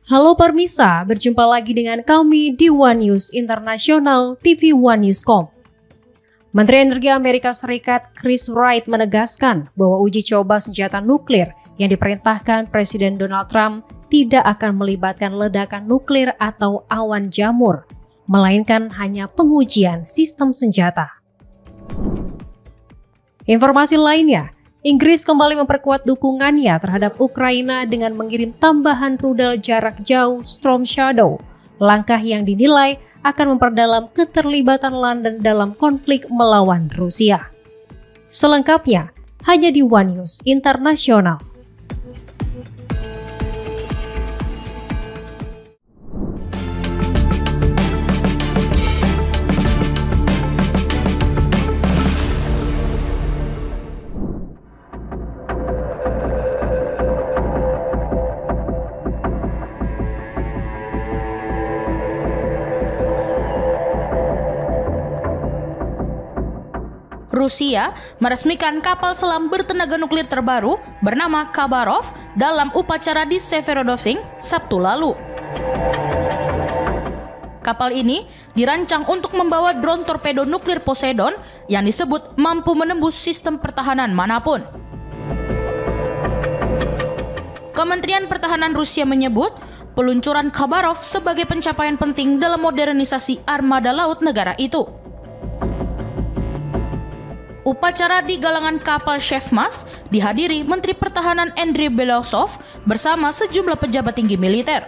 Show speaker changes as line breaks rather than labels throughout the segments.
Halo Permisa, berjumpa lagi dengan kami di One News Internasional TV One Newscom. Menteri Energi Amerika Serikat Chris Wright menegaskan bahwa uji coba senjata nuklir yang diperintahkan Presiden Donald Trump tidak akan melibatkan ledakan nuklir atau awan jamur, melainkan hanya pengujian sistem senjata. Informasi lainnya, Inggris kembali memperkuat dukungannya terhadap Ukraina dengan mengirim tambahan rudal jarak jauh Storm Shadow, langkah yang dinilai akan memperdalam keterlibatan London dalam konflik melawan Rusia. Selengkapnya, hanya di One News Internasional.
Rusia meresmikan kapal selam bertenaga nuklir terbaru bernama Khabarov dalam upacara di Severodvinsk Sabtu lalu. Kapal ini dirancang untuk membawa drone torpedo nuklir Poseidon yang disebut mampu menembus sistem pertahanan manapun. Kementerian Pertahanan Rusia menyebut peluncuran Khabarov sebagai pencapaian penting dalam modernisasi armada laut negara itu. Upacara di galangan kapal Shevmas dihadiri Menteri Pertahanan Andriy Belousov bersama sejumlah pejabat tinggi militer.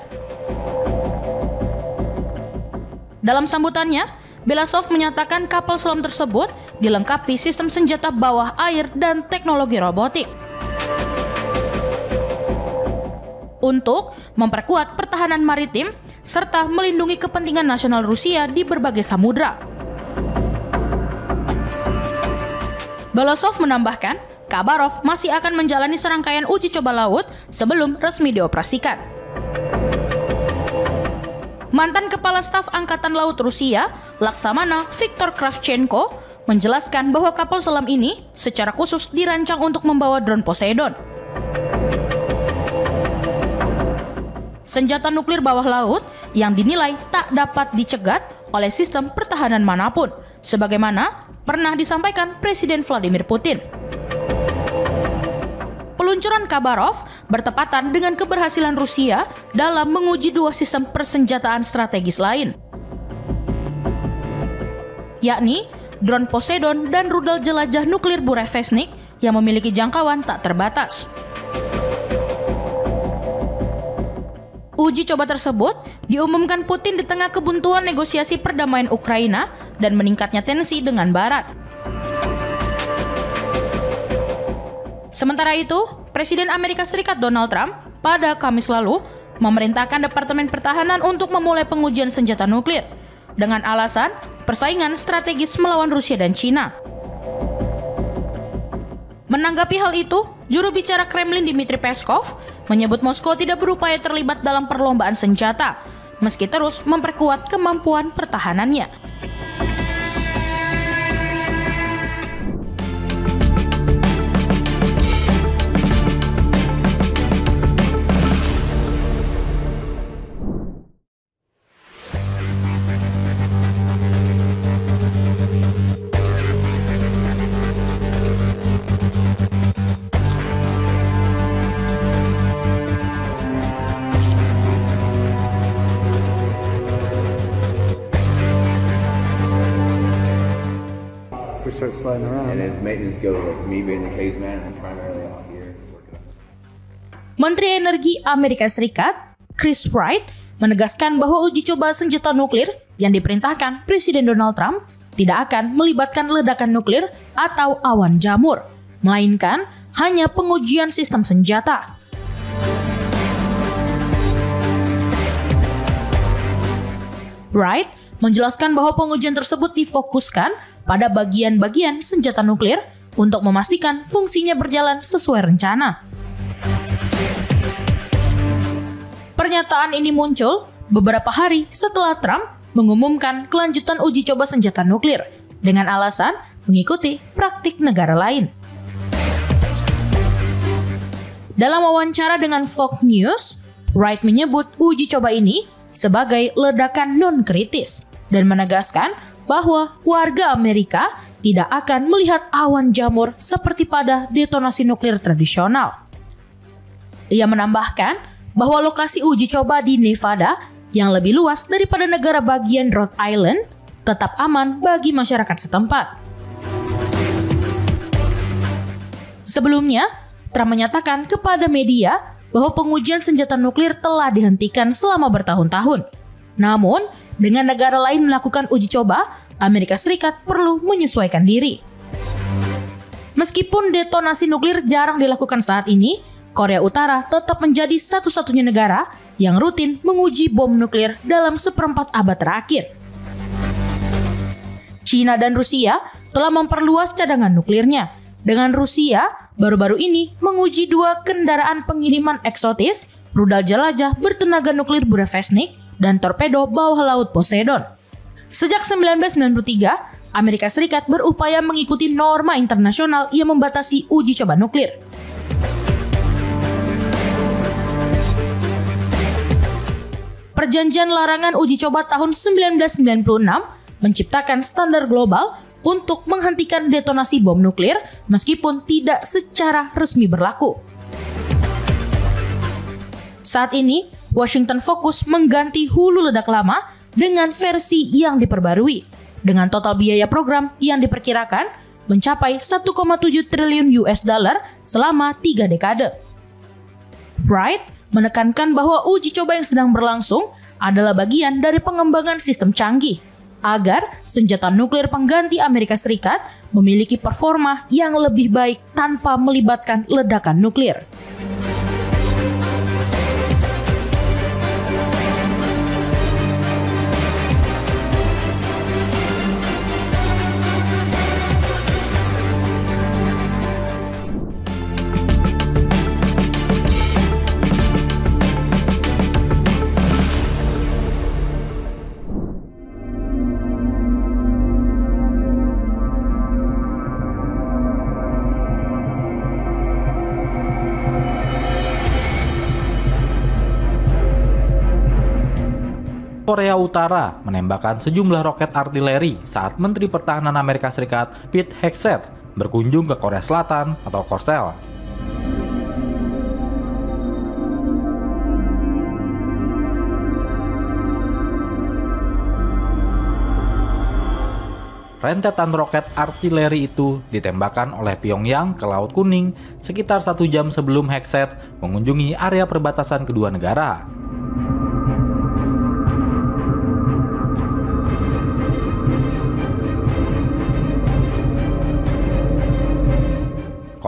Dalam sambutannya, Belousov menyatakan kapal selam tersebut dilengkapi sistem senjata bawah air dan teknologi robotik untuk memperkuat pertahanan maritim serta melindungi kepentingan nasional Rusia di berbagai samudra. Belousov menambahkan, Khabarov masih akan menjalani serangkaian uji coba laut sebelum resmi dioperasikan. Mantan Kepala Staf Angkatan Laut Rusia, Laksamana Viktor Kravchenko, menjelaskan bahwa kapal selam ini secara khusus dirancang untuk membawa drone Poseidon. Senjata nuklir bawah laut yang dinilai tak dapat dicegat oleh sistem pertahanan manapun, sebagaimana pernah disampaikan Presiden Vladimir Putin. Peluncuran Khabarov bertepatan dengan keberhasilan Rusia dalam menguji dua sistem persenjataan strategis lain, yakni drone Poseidon dan rudal jelajah nuklir Burevestnik yang memiliki jangkauan tak terbatas. Uji coba tersebut diumumkan Putin di tengah kebuntuan negosiasi perdamaian Ukraina dan meningkatnya tensi dengan Barat. Sementara itu, Presiden Amerika Serikat Donald Trump pada Kamis lalu memerintahkan Departemen Pertahanan untuk memulai pengujian senjata nuklir dengan alasan persaingan strategis melawan Rusia dan China. Menanggapi hal itu, juru bicara Kremlin Dmitry Peskov menyebut Moskow tidak berupaya terlibat dalam perlombaan senjata, meski terus memperkuat kemampuan pertahanannya.
Start sliding around.
And as maintenance goes, like me being the case man, I'm primarily out here working on it.
Menteri Energi Amerika Serikat Chris Wright menegaskan bahwa uji coba senjata nuklir yang diperintahkan Presiden Donald Trump tidak akan melibatkan ledakan nuklir atau awan jamur, melainkan hanya pengujian sistem senjata. Wright menjelaskan bahwa pengujian tersebut difokuskan pada bagian-bagian senjata nuklir untuk memastikan fungsinya berjalan sesuai rencana. Pernyataan ini muncul beberapa hari setelah Trump mengumumkan kelanjutan uji coba senjata nuklir dengan alasan mengikuti praktik negara lain. Dalam wawancara dengan Fox News, Wright menyebut uji coba ini sebagai ledakan non-kritis dan menegaskan bahwa warga Amerika tidak akan melihat awan jamur seperti pada detonasi nuklir tradisional. Ia menambahkan bahwa lokasi uji coba di Nevada yang lebih luas daripada negara bagian Rhode Island tetap aman bagi masyarakat setempat. Sebelumnya, Trump menyatakan kepada media bahwa pengujian senjata nuklir telah dihentikan selama bertahun-tahun. Namun, dengan negara lain melakukan uji coba, Amerika Serikat perlu menyesuaikan diri. Meskipun detonasi nuklir jarang dilakukan saat ini, Korea Utara tetap menjadi satu-satunya negara yang rutin menguji bom nuklir dalam seperempat abad terakhir. China dan Rusia telah memperluas cadangan nuklirnya, dengan Rusia baru-baru ini menguji 2 kendaraan pengiriman eksotis, rudal jelajah bertenaga nuklir Burevestnik, dan torpedo bawah laut Poseidon. Sejak 1993, Amerika Serikat berupaya mengikuti norma internasional yang membatasi uji coba nuklir. Perjanjian larangan uji coba tahun 1996 menciptakan standar global untuk menghentikan detonasi bom nuklir meskipun tidak secara resmi berlaku. Saat ini, Washington fokus mengganti hulu ledak lama dengan versi yang diperbarui, dengan total biaya program yang diperkirakan mencapai 1,7 triliun US dollar selama 3 dekade. Wright menekankan bahwa uji coba yang sedang berlangsung adalah bagian dari pengembangan sistem canggih agar senjata nuklir pengganti Amerika Serikat memiliki performa yang lebih baik tanpa melibatkan ledakan nuklir.
Korea Utara menembakkan sejumlah roket artileri saat Menteri Pertahanan Amerika Serikat Pete Hegseth berkunjung ke Korea Selatan atau Korsel. Rentetan roket artileri itu ditembakkan oleh Pyongyang ke Laut Kuning sekitar 1 jam sebelum Hegseth mengunjungi area perbatasan kedua negara.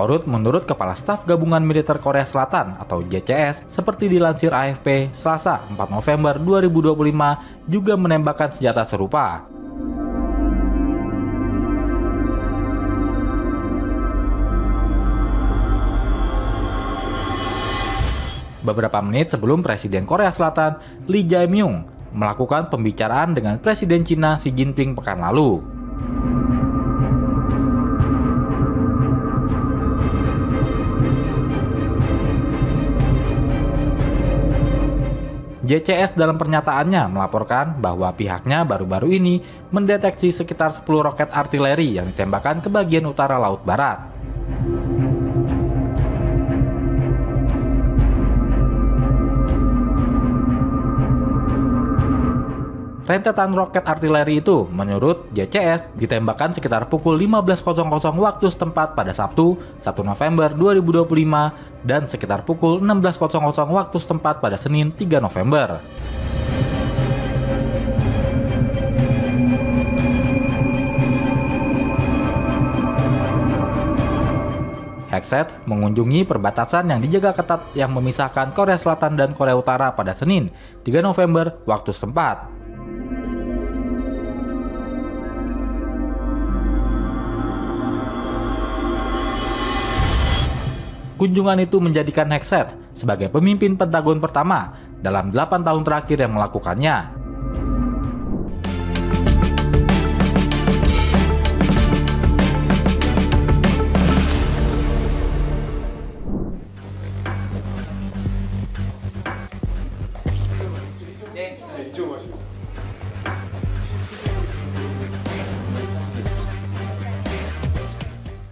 Menurut Kepala Staf Gabungan Militer Korea Selatan atau JCS, seperti dilansir AFP, Selasa 4 November 2025 juga menembakkan senjata serupa. Beberapa menit sebelum Presiden Korea Selatan Lee Jae-myung melakukan pembicaraan dengan Presiden Cina Xi Jinping pekan lalu. JCS dalam pernyataannya melaporkan bahwa pihaknya baru-baru ini mendeteksi sekitar 10 roket artileri yang ditembakkan ke bagian utara Laut Barat. Rentetan roket artileri itu, menurut JCS, ditembakkan sekitar pukul 15.00 waktu setempat pada Sabtu, 1 November 2025, dan sekitar pukul 16.00 waktu setempat pada Senin, 3 November. Hegseth mengunjungi perbatasan yang dijaga ketat yang memisahkan Korea Selatan dan Korea Utara pada Senin, 3 November waktu setempat. Kunjungan itu menjadikan Hegseth sebagai pemimpin Pentagon pertama dalam 8 tahun terakhir yang melakukannya.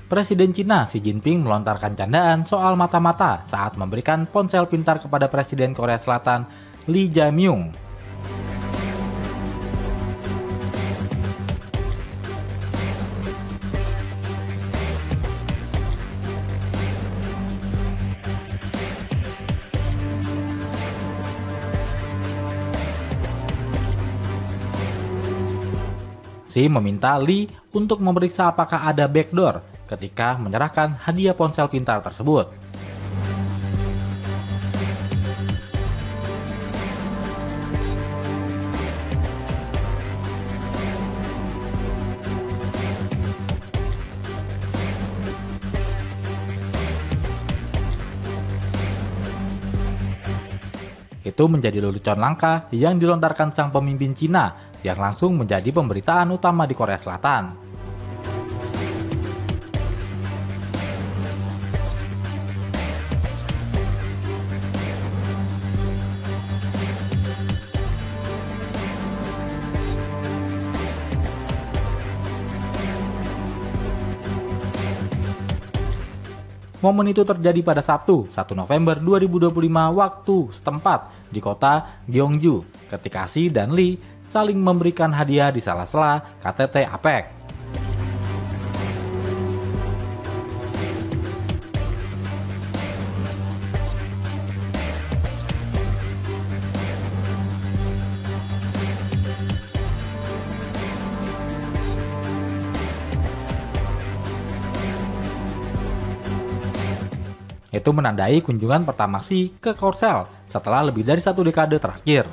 Presiden Cina Xi Jinping melontarkan candaan soal mata-mata saat memberikan ponsel pintar kepada Presiden Korea Selatan Lee Jae-myung. Xi meminta Lee untuk memeriksa apakah ada backdoor ketika menyerahkan hadiah ponsel pintar tersebut. Itu menjadi lelucon langka yang dilontarkan sang pemimpin Cina yang langsung menjadi pemberitaan utama di Korea Selatan. Momen itu terjadi pada Sabtu, 1 November 2025 waktu setempat di kota Gyeongju ketika Xi dan Lee saling memberikan hadiah di sela-sela KTT APEC. Itu menandai kunjungan pertama Xi ke Korsel setelah lebih dari 1 dekade terakhir.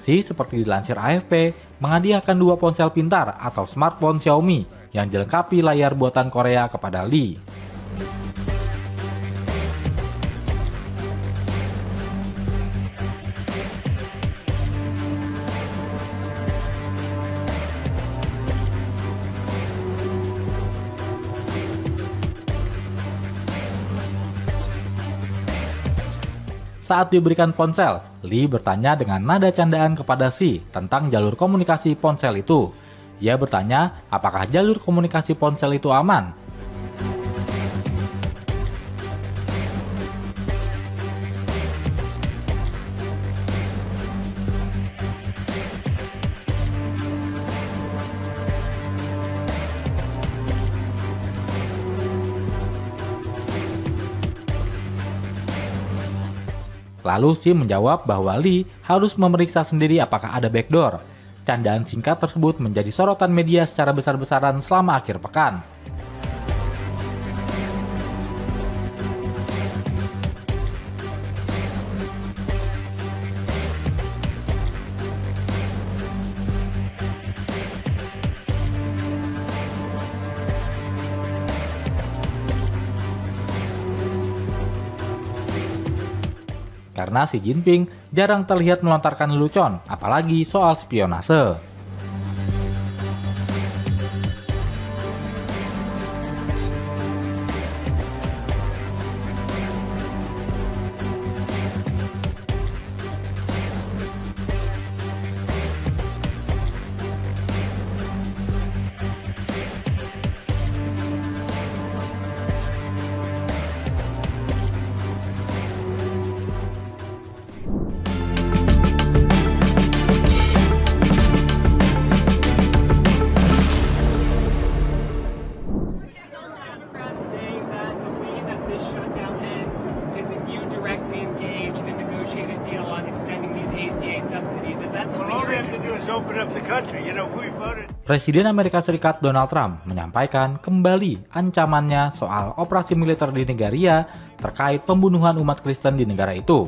Xi, seperti dilansir AFP, menghadiahkan 2 ponsel pintar atau smartphone Xiaomi yang dilengkapi layar buatan Korea kepada Lee. Saat diberikan ponsel, Lee bertanya dengan nada candaan kepada Xi tentang jalur komunikasi ponsel itu. Ia bertanya apakah jalur komunikasi ponsel itu aman. Lalu Xi menjawab bahwa Lee harus memeriksa sendiri apakah ada backdoor. Candaan singkat tersebut menjadi sorotan media secara besar-besaran selama akhir pekan. Karena Xi Jinping jarang terlihat melontarkan lelucon, apalagi soal spionase. Presiden Amerika Serikat Donald Trump menyampaikan kembali ancamannya soal operasi militer di Nigeria terkait pembunuhan umat Kristen di negara itu.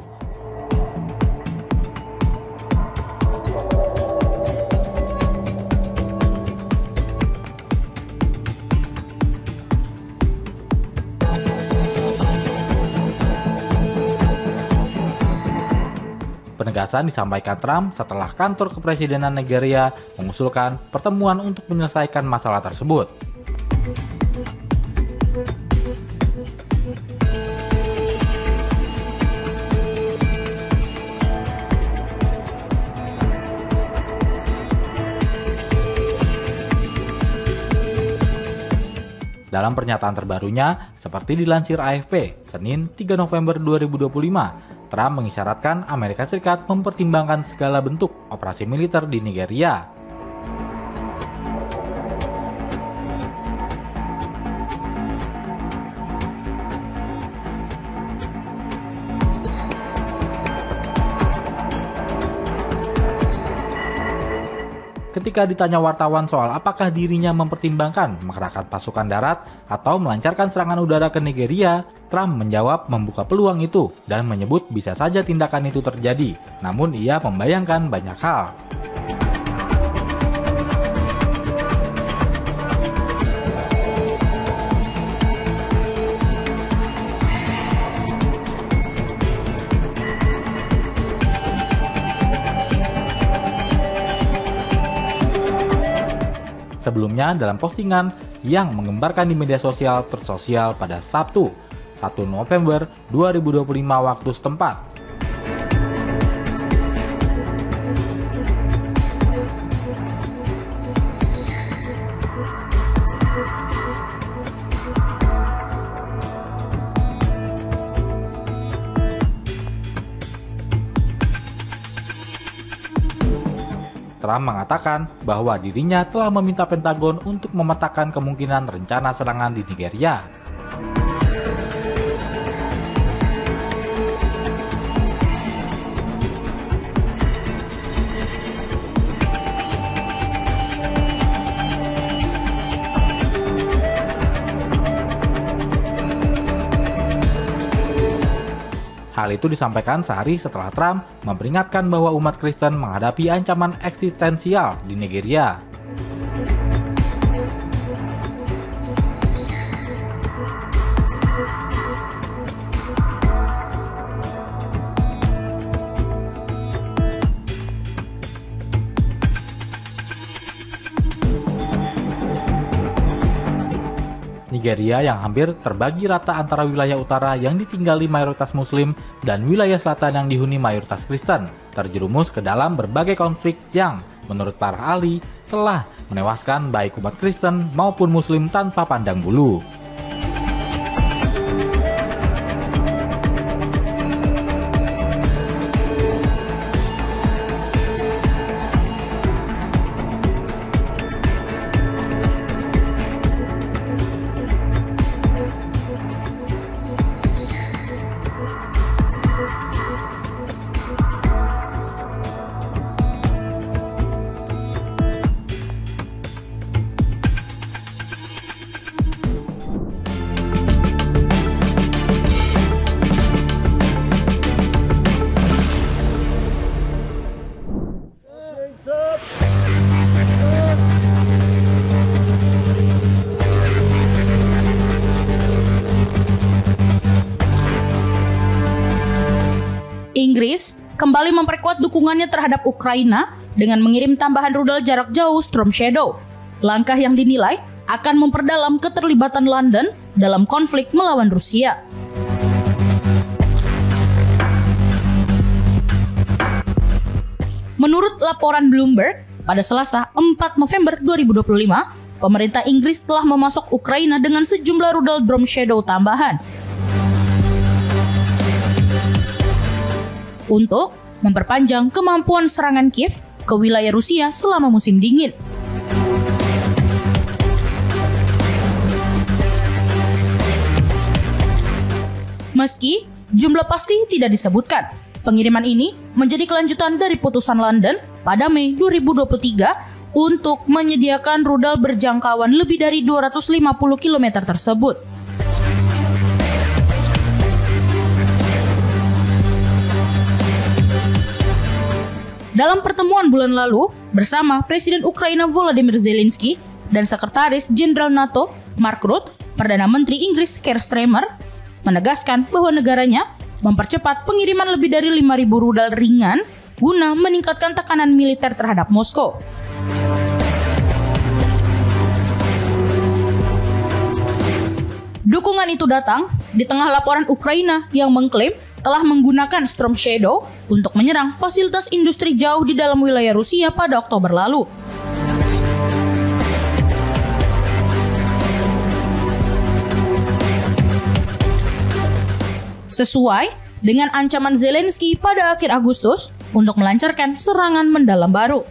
Penegasan disampaikan Trump setelah kantor kepresidenan Nigeria mengusulkan pertemuan untuk menyelesaikan masalah tersebut. Dalam pernyataan terbarunya, seperti dilansir AFP, Senin 3 November 2025, Trump mengisyaratkan Amerika Serikat mempertimbangkan segala bentuk operasi militer di Nigeria. Ketika ditanya wartawan soal apakah dirinya mempertimbangkan mengerahkan pasukan darat atau melancarkan serangan udara ke Nigeria, Trump menjawab membuka peluang itu dan menyebut bisa saja tindakan itu terjadi, namun ia membayangkan banyak hal. Sebelumnya dalam postingan yang menggembarkan di media sosial Truth Social pada Sabtu 1 November 2025 waktu setempat. Trump mengatakan bahwa dirinya telah meminta Pentagon untuk memetakan kemungkinan rencana serangan di Nigeria. Hal itu disampaikan sehari setelah Trump memperingatkan bahwa umat Kristen menghadapi ancaman eksistensial di Nigeria. Nigeria yang hampir terbagi rata antara wilayah utara yang ditinggali mayoritas Muslim dan wilayah selatan yang dihuni mayoritas Kristen, terjerumus ke dalam berbagai konflik yang, menurut para ahli, telah menewaskan baik umat Kristen maupun Muslim tanpa pandang bulu.
Inggris kembali memperkuat dukungannya terhadap Ukraina dengan mengirim tambahan rudal jarak jauh Storm Shadow. Langkah yang dinilai akan memperdalam keterlibatan London dalam konflik melawan Rusia. Menurut laporan Bloomberg, pada Selasa 4 November 2025, pemerintah Inggris telah memasok Ukraina dengan sejumlah rudal Storm Shadow tambahan untuk memperpanjang kemampuan serangan Kiev ke wilayah Rusia selama musim dingin. Meski jumlah pasti tidak disebutkan, pengiriman ini menjadi kelanjutan dari putusan London pada Mei 2023 untuk menyediakan rudal berjangkauan lebih dari 250 km tersebut. Dalam pertemuan bulan lalu bersama Presiden Ukraina Volodymyr Zelensky dan Sekretaris Jenderal NATO Mark Rutte, Perdana Menteri Inggris Keir Starmer menegaskan bahwa negaranya mempercepat pengiriman lebih dari 5.000 rudal ringan guna meningkatkan tekanan militer terhadap Moskow. Dukungan itu datang di tengah laporan Ukraina yang mengklaim telah menggunakan Storm Shadow untuk menyerang fasilitas industri jauh di dalam wilayah Rusia pada Oktober lalu. Sesuai dengan ancaman Zelensky pada akhir Agustus untuk melancarkan serangan mendalam baru.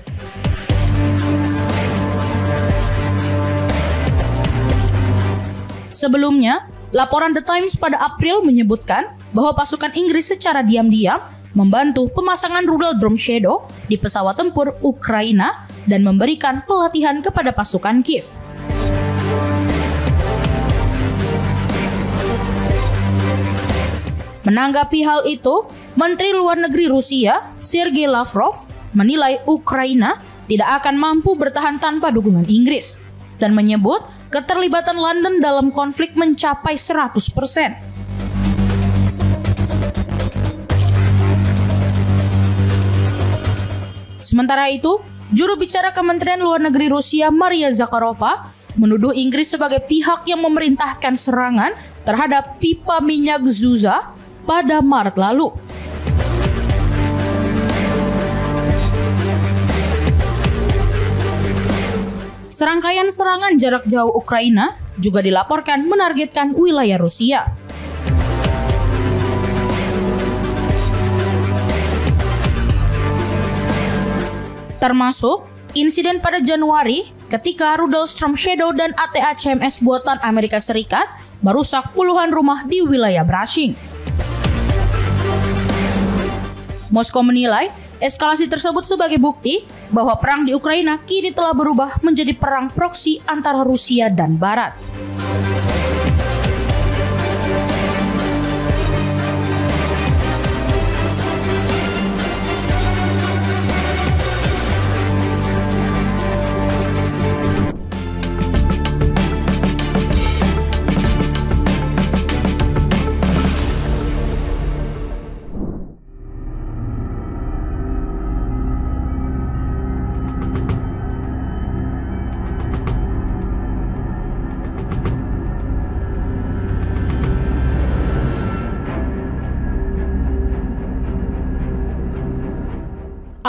Sebelumnya, laporan The Times pada April menyebutkan bahwa pasukan Inggris secara diam-diam membantu pemasangan rudal Storm Shadow di pesawat tempur Ukraina dan memberikan pelatihan kepada pasukan Kiev. Menanggapi hal itu, Menteri Luar Negeri Rusia, Sergei Lavrov, menilai Ukraina tidak akan mampu bertahan tanpa dukungan Inggris dan menyebut keterlibatan London dalam konflik mencapai 100%. Sementara itu, juru bicara Kementerian Luar Negeri Rusia Maria Zakharova menuduh Inggris sebagai pihak yang memerintahkan serangan terhadap pipa minyak Zuza pada Maret lalu. Serangkaian serangan jarak jauh Ukraina juga dilaporkan menargetkan wilayah Rusia. Termasuk insiden pada Januari ketika rudal Storm Shadow dan AT-ACMS buatan Amerika Serikat merusak puluhan rumah di wilayah Brashing. Moskow menilai eskalasi tersebut sebagai bukti bahwa perang di Ukraina kini telah berubah menjadi perang proksi antara Rusia dan Barat.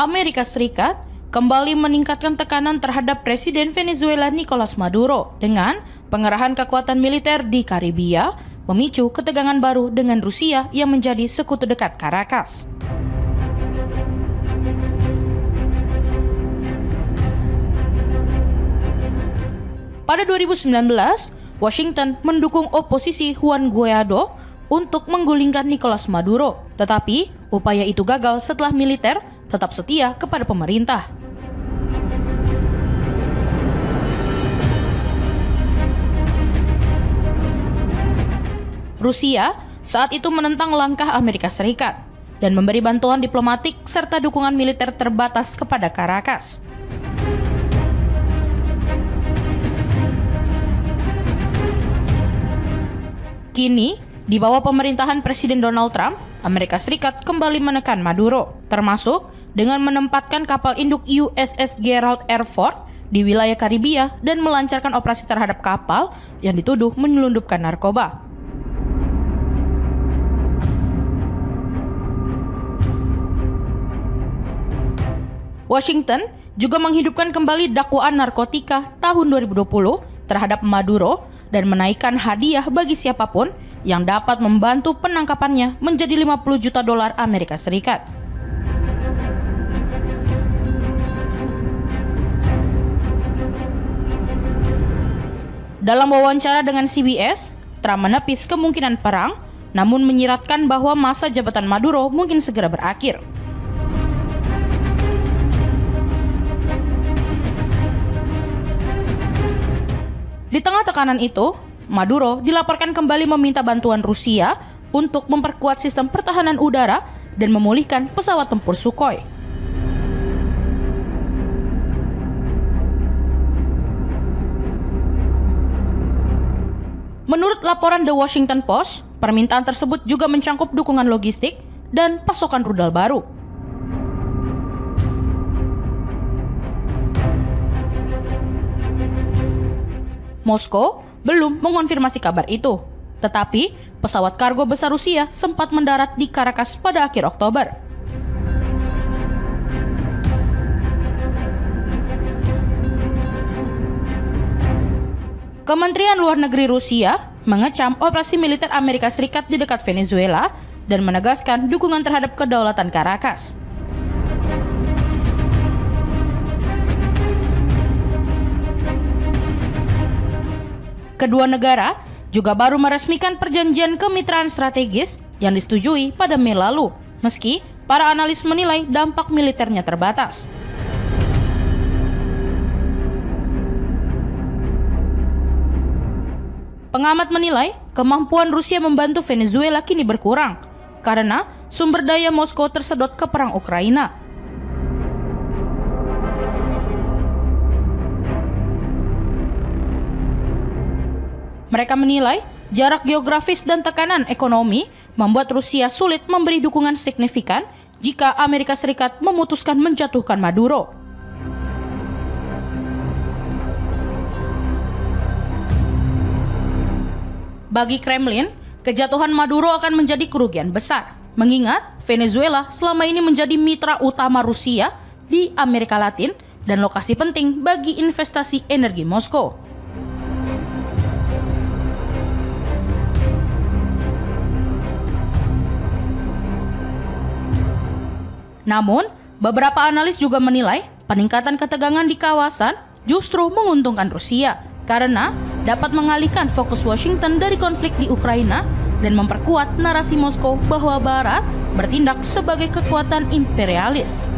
Amerika Serikat kembali meningkatkan tekanan terhadap Presiden Venezuela Nicolas Maduro dengan pengerahan kekuatan militer di Karibia, memicu ketegangan baru dengan Rusia yang menjadi sekutu dekat Caracas. Pada 2019, Washington mendukung oposisi Juan Guaido untuk menggulingkan Nicolas Maduro, tetapi upaya itu gagal setelah militer tetap setia kepada pemerintah. Rusia saat itu menentang langkah Amerika Serikat dan memberi bantuan diplomatik serta dukungan militer terbatas kepada Caracas. Kini, di bawah pemerintahan Presiden Donald Trump, Amerika Serikat kembali menekan Maduro, termasuk dengan menempatkan kapal induk USS Gerald R. Ford di wilayah Karibia dan melancarkan operasi terhadap kapal yang dituduh menyelundupkan narkoba. Washington juga menghidupkan kembali dakwaan narkotika tahun 2020 terhadap Maduro dan menaikkan hadiah bagi siapapun yang dapat membantu penangkapannya menjadi $50 juta Amerika Serikat. Dalam wawancara dengan CBS, Trump menepis kemungkinan perang, namun menyiratkan bahwa masa jabatan Maduro mungkin segera berakhir. Di tengah tekanan itu, Maduro dilaporkan kembali meminta bantuan Rusia untuk memperkuat sistem pertahanan udara dan memulihkan pesawat tempur Sukhoi. Menurut laporan The Washington Post, permintaan tersebut juga mencangkup dukungan logistik dan pasokan rudal baru. Moskow belum mengonfirmasi kabar itu. Tetapi, pesawat kargo besar Rusia sempat mendarat di Caracas pada akhir Oktober. Kementerian Luar Negeri Rusia mengecam operasi militer Amerika Serikat di dekat Venezuela dan menegaskan dukungan terhadap kedaulatan Caracas. Kedua negara juga baru meresmikan perjanjian kemitraan strategis yang disetujui pada Mei lalu, meski para analis menilai dampak militernya terbatas. Pengamat menilai kemampuan Rusia membantu Venezuela kini berkurang karena sumber daya Moskow tersedot ke perang Ukraina. Mereka menilai jarak geografis dan tekanan ekonomi membuat Rusia sulit memberi dukungan signifikan jika Amerika Serikat memutuskan menjatuhkan Maduro. Bagi Kremlin, kejatuhan Maduro akan menjadi kerugian besar, mengingat Venezuela selama ini menjadi mitra utama Rusia di Amerika Latin dan lokasi penting bagi investasi energi Moskow. Namun, beberapa analis juga menilai peningkatan ketegangan di kawasan justru menguntungkan Rusia karena dapat mengalihkan fokus Washington dari konflik di Ukraina dan memperkuat narasi Moskow bahwa Barat bertindak sebagai kekuatan imperialis.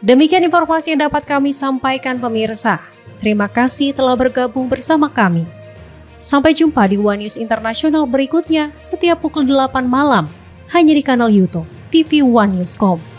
Demikian informasi yang dapat kami sampaikan pemirsa. Terima kasih telah bergabung bersama kami. Sampai jumpa di One News Internasional berikutnya setiap pukul 8 malam hanya di kanal YouTube TV One News.com.